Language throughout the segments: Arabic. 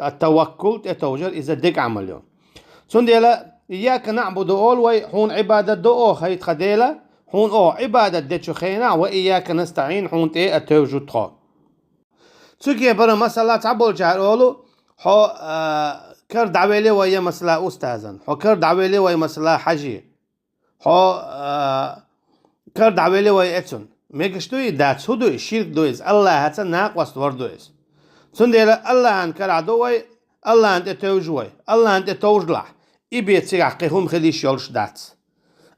التوكل تتوجر إذا دق عمليون سنديلا إياك نعبد أول وي حون عبادة دو خيت خديلا حون عبادة دتشو خينا وإياك نستعين حون تي التوجد خا سوكي برا مسألة تعبول جار أولو حو كر دعويلي ويا مسألة أستاذن حو كر دعويلي ويا مسألة حجي حو كر دعويلي ويا إتسون ميكشتوي داتس هدو الشرك دويز الله هاتsa ناقوست وردويز سنديلا الله أن كر عدوي الله أنت توجوي الله أنت توجلح إبيت سيعقهم خليش يولش داتس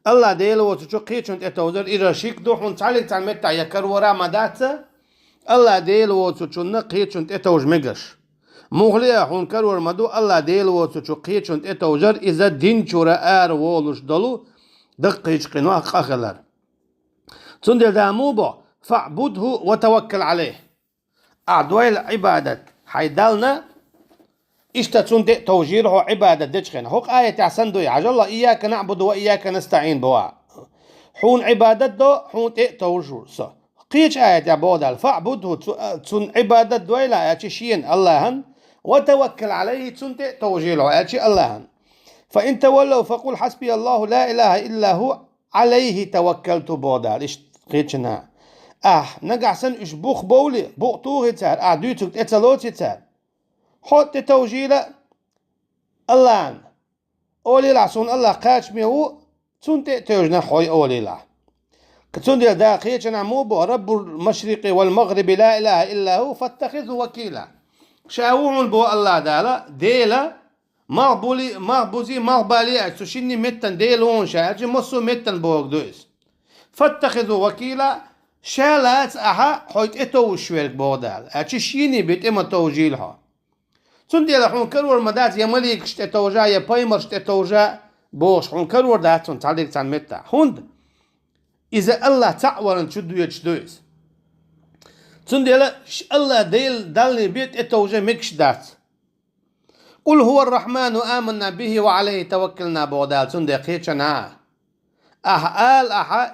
الله ديلو وتشو قيتشون تتوزر إذا شيك دوحون تعلق تعمتا يكر ورا مداتsa الله ديلو وتشو نقيتشون تتوج مقش مغليا حون كرور مدو الله ديلو وتشو قيتشون تتوجر إذا دين شورا آر وولش دلو دقيش قنوة قاخلر سندل داموبو فاعبده وتوكل عليه أعدويل عبادة حيدالنا اشتتون توجيره عبادة دجخن هوك آية عسندوي عجل إياك نعبد وإياك نستعين بوا حون عبادة دو حون توجور سا قيش آية عبودال فاعبده تون عبادة دويلا أتشين اللهن وتوكل عليه تون توجيره أتشي اللهن فإن تولوا فقل حسبي الله لا إله إلا هو عليه توكلت بودال إيش قيشنا نقع سن إش بوخ بولي بوقتوه تار أعدوتك اتلوتي تار حط توجيله الله أولي لعسون الله قاش ميهو تنت توجنا حوي أولي لع كتون ديال داقية موبو رب المشرق والمغرب لا إله إلا هو فاتخذه وكيلا شاوون بو الله ديلا مغبوزي مغبالي سوشيني متن ديلون شاجي مصو متن بوك دويس فاتخذه وكيلا شالات أها حويت إتو شويرك بودال أتشيني بيت إما توجيلها سنديلا حون كرور مدات يا مليك شتتوجا يا بايمر شتتوجا بوش حون كرور داتون تعليق تان متى هند إذا الله تعورن شدو يجدويس سنديلا الله ديل دالني بيت اتوجا مكش دات قل هو الرحمن آمنا به وعليه توكلنا بودال سندي قيتشنا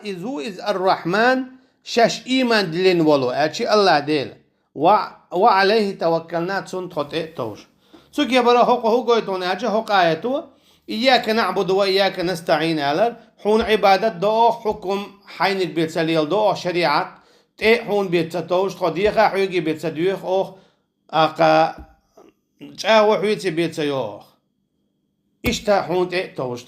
إذ الرحمن شاش إيمان دلين ولو أتشي الله ديل وعليه توكلنا سن توج سوكي برا هو قويتون أجا هو قايتو إياك نعبد وإياك نستعين على حون عبادة دو حكم حينك بيت سليل دو شريعة حون بيت توج خديخة حيوكي بيت سديخ أقا جاو حيوتي بيت سيوخ إشتا حون توج